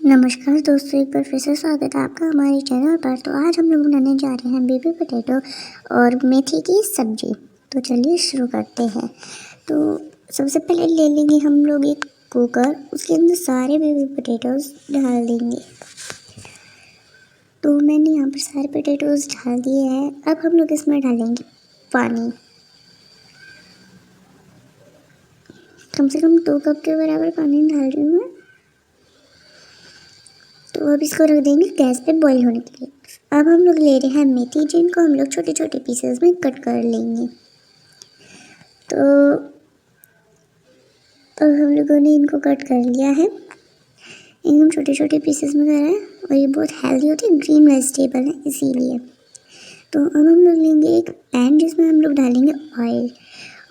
नमस्कार दोस्तों, एक बार फिर से स्वागत है आपका हमारे चैनल पर। तो आज हम लोग बनाने जा रहे हैं बेबी पोटैटो और मेथी की सब्जी। तो चलिए शुरू करते हैं। तो सबसे पहले ले लेंगे हम लोग एक कुकर, उसके अंदर सारे बेबी पोटैटोज डाल देंगे। तो मैंने यहाँ पर सारे पोटैटोज डाल दिए हैं। अब हम लोग इसमें डालेंगे पानी, कम से कम 2 कप के बराबर पानी डाल रही हूँ मैं। तो अब इसको रख देंगे गैस पे बॉईल होने के लिए। अब हम लोग ले रहे हैं मेथी, जिनको हम लोग छोटे छोटे पीसेस में कट कर लेंगे। तो अब हम लोगों ने इनको कट कर लिया है, एकदम छोटे छोटे पीसेस में करा है। और ये बहुत हेल्दी होते हैं, ग्रीन वेजिटेबल है इसीलिए। तो अब हम लोग लेंगे एक पैन, जिसमें हम लोग डालेंगे ऑयल।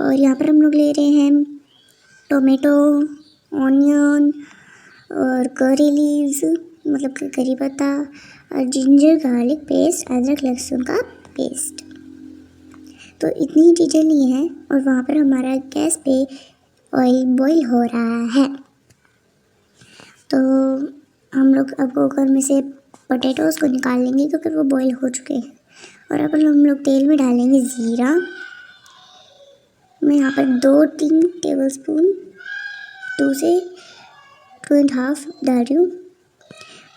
और यहाँ पर हम लोग ले रहे हैं टोमेटो, ऑनियन और करी लीव्स, मतलब कि करी पत्ता, और जिंजर गार्लिक पेस्ट, अदरक लहसुन का पेस्ट। तो इतनी ही चीज़ें ली हैं। और वहाँ पर हमारा गैस पे ऑयल बॉईल हो रहा है। तो हम लोग अब कुकर में से पोटैटोज़ को निकाल लेंगे, क्योंकि वो बॉईल हो चुके हैं। और अब हम लोग तेल में डालेंगे ज़ीरा। मैं यहाँ पर 2-3 टेबल स्पून, 2 से 2.5 डाल रही हूँ।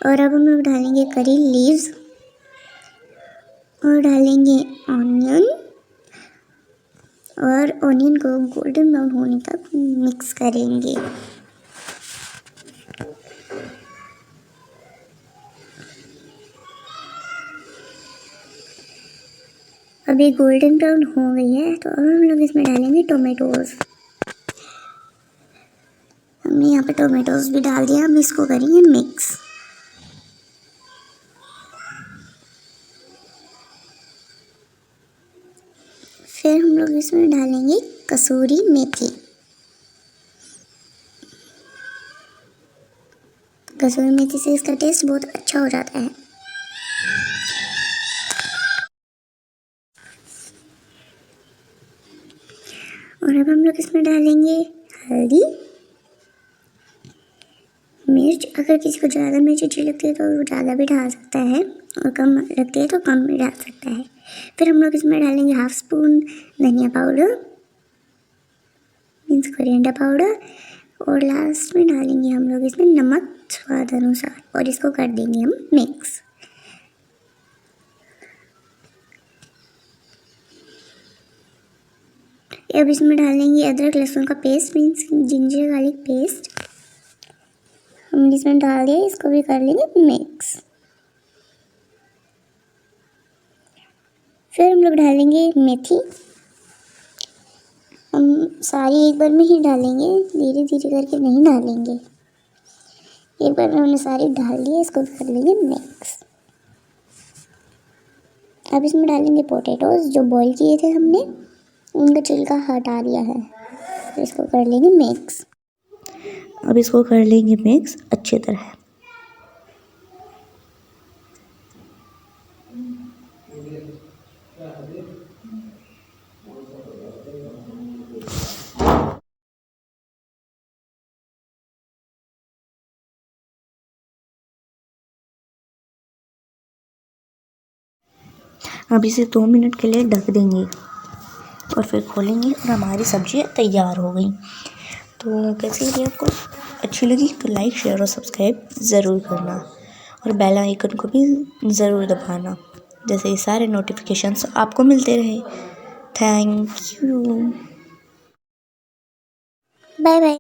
और अब हम लोग डालेंगे करी लीव्स और डालेंगे ऑनियन, और ऑनियन को गोल्डन ब्राउन होने तक मिक्स करेंगे। अब ये गोल्डन ब्राउन हो गई है। तो अब हम लोग इसमें डालेंगे टोमेटोज़। हमने यहाँ पे टोमेटोज़ भी डाल दिया। अब इसको करेंगे मिक्स। फिर हम लोग इसमें डालेंगे कसूरी मेथी। कसूरी मेथी से इसका टेस्ट बहुत अच्छा हो जाता है। और अब हम लोग इसमें डालेंगे हल्दी, मिर्च। अगर किसी को ज़्यादा मिर्च अच्छी लगती है तो वो ज़्यादा भी डाल सकता है, और कम लगती है तो कम भी डाल सकता है। फिर हम लोग इसमें डालेंगे 1/2 स्पून धनिया पाउडर, मीन्स कोरिएंडर पाउडर। और लास्ट में डालेंगे हम लोग इसमें नमक स्वाद अनुसार, और इसको कर देंगे हम मिक्स। अब इसमें डालेंगे अदरक लहसुन का paste, means ginger garlic paste. हमने इसमें डाल दिया, इसको भी कर लेंगे मिक्स। फिर हम लोग डालेंगे मेथी। हम सारी एक बार में ही डालेंगे, धीरे धीरे करके नहीं डालेंगे। एक बार में हमने सारी डाल दी है, इसको कर लेंगे मिक्स। अब इसमें डालेंगे पोटैटोज जो बॉईल किए थे हमने, उनका छिलका हटा दिया है। तो इसको कर लेंगे मिक्स। अब इसको कर लेंगे मिक्स अच्छी तरह। अब इसे 2 मिनट के लिए ढक देंगे और फिर खोलेंगे, और हमारी सब्जी तैयार हो गई। तो कैसी लगी आपको? अच्छी लगी तो लाइक, शेयर और सब्सक्राइब ज़रूर करना, और बेल आइकन को भी ज़रूर दबाना, जैसे ये सारे नोटिफिकेशंस आपको मिलते रहे। Thank you. Bye bye.